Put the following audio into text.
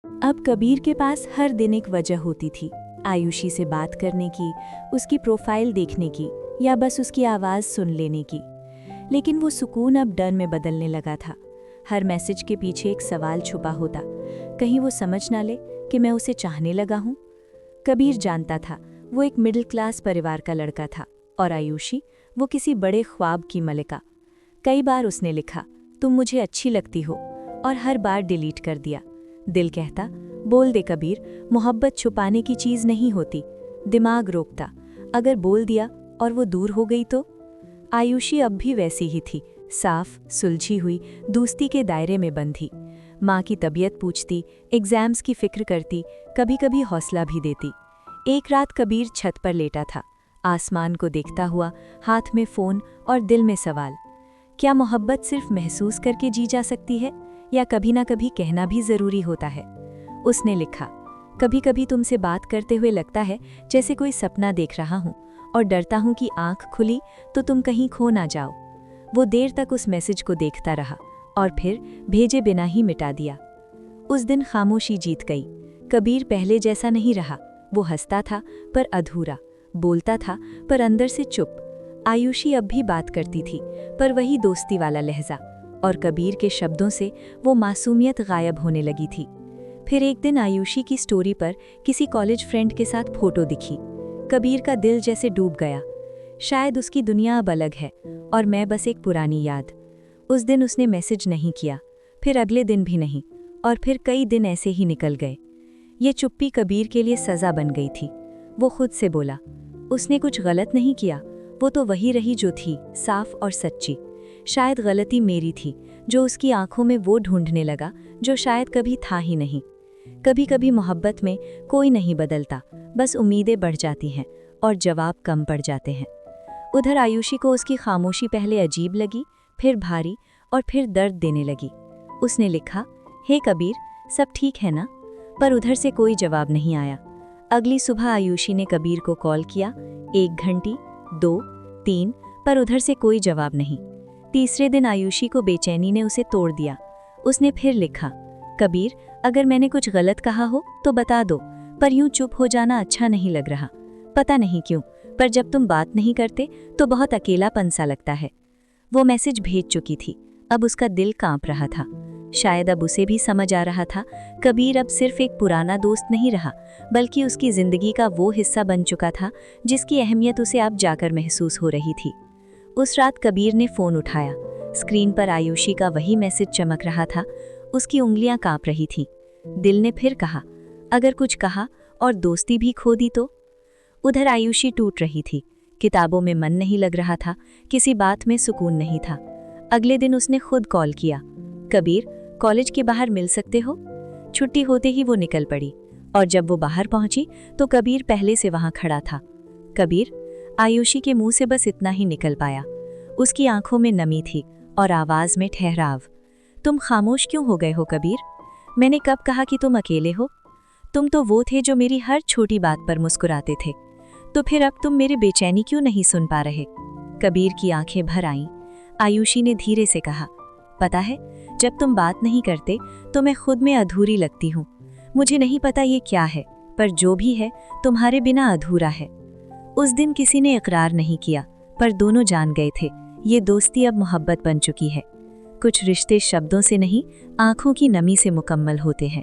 अब कबीर के पास हर दिन एक वजह होती थी, आयुषी से बात करने की, उसकी प्रोफाइल देखने की या बस उसकी आवाज़ सुन लेने की। लेकिन वो सुकून अब डर में बदलने लगा था। हर मैसेज के पीछे एक सवाल छुपा होता, कहीं वो समझ ना ले कि मैं उसे चाहने लगा हूँ। कबीर जानता था वो एक मिडिल क्लास परिवार का लड़का था और आयुषी वो किसी बड़े ख्वाब की मलिका। कई बार उसने लिखा, तुम मुझे अच्छी लगती हो, और हर बार डिलीट कर दिया। दिल कहता, बोल दे कबीर, मोहब्बत छुपाने की चीज़ नहीं होती। दिमाग रोकता, अगर बोल दिया और वो दूर हो गई तो? आयुषी अब भी वैसी ही थी, साफ, सुलझी हुई, दोस्ती के दायरे में बंधी। माँ की तबीयत पूछती, एग्जाम्स की फिक्र करती, कभी कभी हौसला भी देती। एक रात कबीर छत पर लेटा था, आसमान को देखता हुआ, हाथ में फ़ोन और दिल में सवाल, क्या मोहब्बत सिर्फ महसूस करके जी जा सकती है या कभी ना कभी कहना भी ज़रूरी होता है? उसने लिखा, कभी कभी तुमसे बात करते हुए लगता है जैसे कोई सपना देख रहा हूँ और डरता हूँ कि आंख खुली तो तुम कहीं खो ना जाओ। वो देर तक उस मैसेज को देखता रहा और फिर भेजे बिना ही मिटा दिया। उस दिन खामोशी जीत गई। कबीर पहले जैसा नहीं रहा, वो हंसता था पर अधूरा, बोलता था पर अंदर से चुप। आयुषी अब भी बात करती थी, पर वही दोस्ती वाला लहजा, और कबीर के शब्दों से वो मासूमियत गायब होने लगी थी। फिर एक दिन आयुषी की स्टोरी पर किसी कॉलेज फ्रेंड के साथ फोटो दिखी। कबीर का दिल जैसे डूब गया। शायद उसकी दुनिया अब अलग है और मैं बस एक पुरानी याद। उस दिन उसने मैसेज नहीं किया, फिर अगले दिन भी नहीं, और फिर कई दिन ऐसे ही निकल गए। ये चुप्पी कबीर के लिए सज़ा बन गई थी। वो खुद से बोला, उसने कुछ गलत नहीं किया, वो तो वही रही जो थी, साफ और सच्ची। शायद गलती मेरी थी, जो उसकी आंखों में वो ढूंढने लगा जो शायद कभी था ही नहीं। कभी कभी मोहब्बत में कोई नहीं बदलता, बस उम्मीदें बढ़ जाती हैं और जवाब कम पड़ जाते हैं। उधर आयुषी को उसकी खामोशी पहले अजीब लगी, फिर भारी, और फिर दर्द देने लगी। उसने लिखा, हे कबीर, सब ठीक है ना? पर उधर से कोई जवाब नहीं आया। अगली सुबह आयुषी ने कबीर को कॉल किया, 1 घंटी, 2, 3, पर उधर से कोई जवाब नहीं। तीसरे दिन आयुषी को बेचैनी ने उसे तोड़ दिया। उसने फिर लिखा, कबीर, अगर मैंने कुछ गलत कहा हो तो बता दो, पर यूं चुप हो जाना अच्छा नहीं लग रहा। पता नहीं क्यों, पर जब तुम बात नहीं करते तो बहुत अकेलापन सा लगता है। वो मैसेज भेज चुकी थी, अब उसका दिल कांप रहा था। शायद अब उसे भी समझ आ रहा था, कबीर अब सिर्फ एक पुराना दोस्त नहीं रहा, बल्कि उसकी जिंदगी का वो हिस्सा बन चुका था जिसकी अहमियत उसे अब जाकर महसूस हो रही थी। उस रात कबीर ने फ़ोन उठाया। स्क्रीन पर आयुषी का वही मैसेज चमक रहा था। उसकी उंगलियां कांप रही थीं। दिल ने फिर कहा, अगर कुछ कहा और दोस्ती भी खो दी तो? उधर आयुषी टूट रही थी। किताबों में मन नहीं लग रहा था, किसी बात में सुकून नहीं था। अगले दिन उसने खुद कॉल किया, कबीर, कॉलेज के बाहर मिल सकते हो? छुट्टी होते ही वो निकल पड़ी, और जब वो बाहर पहुंची तो कबीर पहले से वहां खड़ा था। कबीर? आयुषी के मुंह से बस इतना ही निकल पाया। उसकी आंखों में नमी थी और आवाज में ठहराव। तुम खामोश क्यों हो गए हो कबीर? मैंने कब कहा कि तुम अकेले हो? तुम तो वो थे जो मेरी हर छोटी बात पर मुस्कुराते थे, तो फिर अब तुम मेरी बेचैनी क्यों नहीं सुन पा रहे? कबीर की आंखें भर आईं। आयुषी ने धीरे से कहा, पता है, जब तुम बात नहीं करते तो मैं खुद में अधूरी लगती हूँ। मुझे नहीं पता ये क्या है, पर जो भी है तुम्हारे बिना अधूरा है। उस दिन किसी ने इकरार नहीं किया, पर दोनों जान गए थे ये दोस्ती अब मोहब्बत बन चुकी है। कुछ रिश्ते शब्दों से नहीं, आंखों की नमी से मुकम्मल होते हैं।